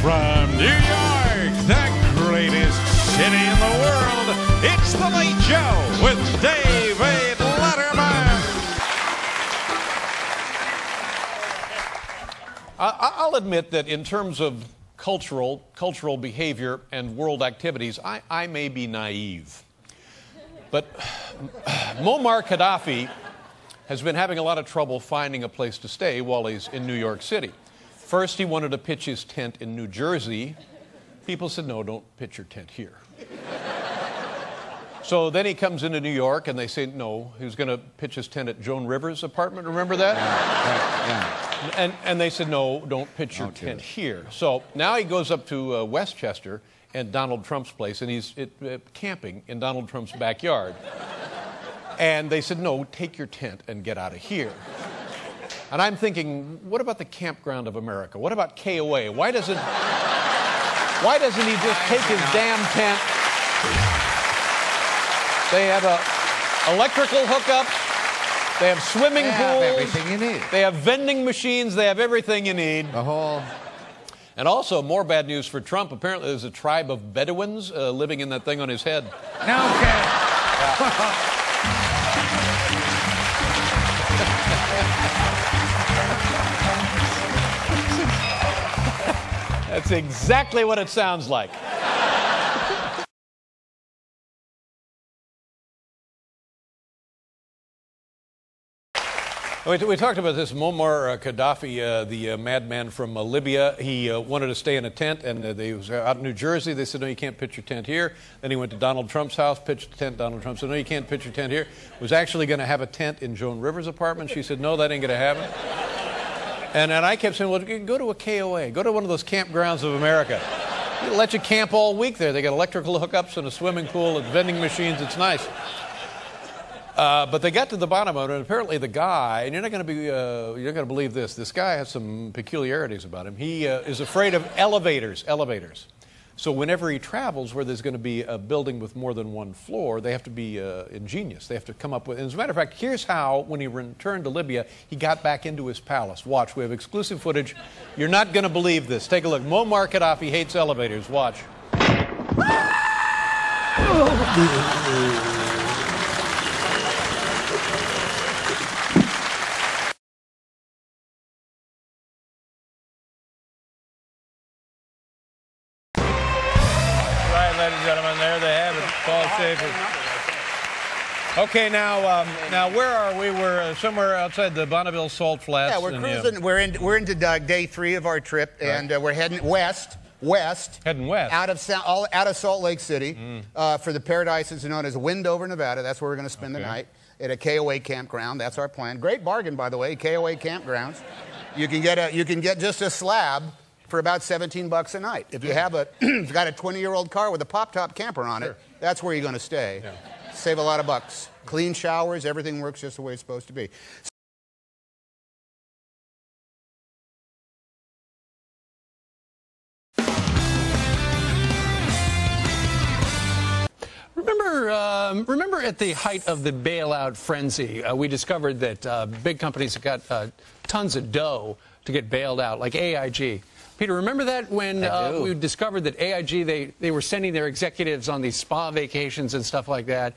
From New York, the greatest city in the world, it's The Late Show with David Letterman. I'll admit that in terms of cultural behavior and world activities, I may be naive. But Muammar Gaddafi has been having a lot of trouble finding a place to stay while he's in New York City. First, he wanted to pitch his tent in New Jersey. People said, no, don't pitch your tent here. So then he comes into New York, and they say, no, he was going to pitch his tent at Joan Rivers' apartment. Remember that? Yeah. And they said, no, don't pitch your tent here. So now he goes up to Westchester and Donald Trump's place, and he's camping in Donald Trump's backyard. And they said, no, take your tent and get out of here. And I'm thinking, what about the Kampgrounds of America? What about KOA? Why doesn't he just take his damn tent? They have a electrical hookup. They have swimming pools. They have everything you need. They have vending machines. They have everything you need. The whole... And also, more bad news for Trump. Apparently, there's a tribe of Bedouins living in that thing on his head. No kidding. That's exactly what it sounds like. We talked about this Muammar Gaddafi, the madman from Libya. He wanted to stay in a tent, and he was out in New Jersey. They said, no, you can't pitch your tent here. Then he went to Donald Trump's house, pitched a tent. Donald Trump said, no, you can't pitch your tent here. Was actually going to have a tent in Joan Rivers' apartment. She said, no, that ain't going to happen. And I kept saying, well, go to a KOA. Go to one of those Kampgrounds of America. They'll let you camp all week there. They got electrical hookups and a swimming pool and vending machines. It's nice. But they got to the bottom of it, and apparently the guy, and you're not going to believe this. This guy has some peculiarities about him. He is afraid of elevators. So whenever he travels where there's going to be a building with more than one floor, they have to be ingenious. They have to come up with... And as a matter of fact, here's how, when he returned to Libya, he got back into his palace. Watch. We have exclusive footage. You're not going to believe this. Take a look. Muammar Gaddafi hates elevators. Watch. Ladies and gentlemen, there they have it. Paul Schaefer. Okay, now where are we? We're somewhere outside the Bonneville Salt Flats. Yeah, we're cruising. We're into day 3 of our trip, and we're heading west. Heading west. Out of Salt Lake City for the paradise is known as Windover, Nevada. That's where we're going to spend the night at a KOA campground. That's our plan. Great bargain, by the way. KOA campgrounds. You can get just a slab for about $17 a night. If you have got a 20-year-old car with a pop-top camper on it, that's where you're going to stay. Yeah. Save a lot of bucks. Clean showers, everything works just the way it's supposed to be. Remember at the height of the bailout frenzy, we discovered that big companies got tons of dough to get bailed out, like AIG. Peter, remember that when we discovered that AIG, they were sending their executives on these spa vacations and stuff like that?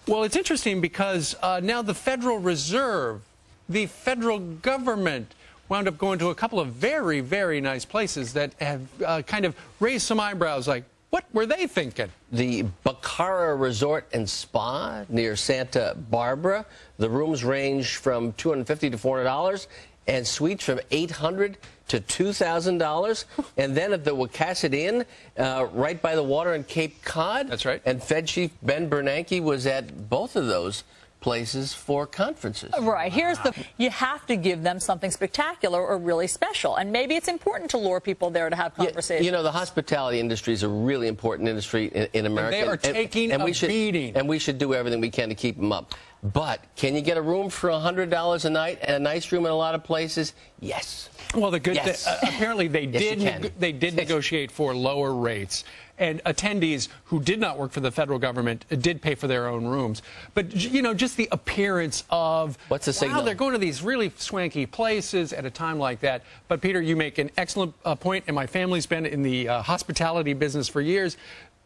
Well, it's interesting because now the Federal Reserve, the federal government, wound up going to a couple of very, very nice places that have kind of raised some eyebrows, like, what were they thinking? The Bacara Resort and Spa near Santa Barbara. The rooms range from $250 to $400, and suites from $800 to $2,000. And then at the Wakasset Inn, right by the water in Cape Cod. That's right. And Fed Chief Ben Bernanke was at both of those places for conferences. Right. Here's you have to give them something spectacular or really special. And maybe it's important to lure people there to have conversations. You know, the hospitality industry is a really important industry in America. And they are taking a beating. And we should do everything we can to keep them up. But can you get a room for $100 a night and a nice room in a lot of places? Yes. Well, the good thing, apparently they did negotiate for lower rates. and attendees who did not work for the federal government did pay for their own rooms. But, you know, just the appearance of, what's the signal? Wow, they're going to these really swanky places at a time like that. But, Peter, you make an excellent point, and my family's been in the hospitality business for years.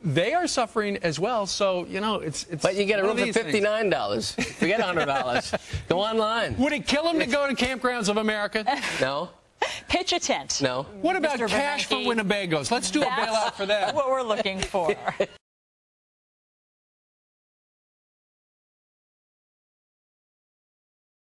They are suffering as well, so, you know, it's But you get a room for $59. Forget $100. Go online. Would it kill them to go to Kampgrounds of America? No. Pitch a tent. No. What about Mr. cash for Bernanke? Winnebagos? Let's do a bailout for that. What we're looking for.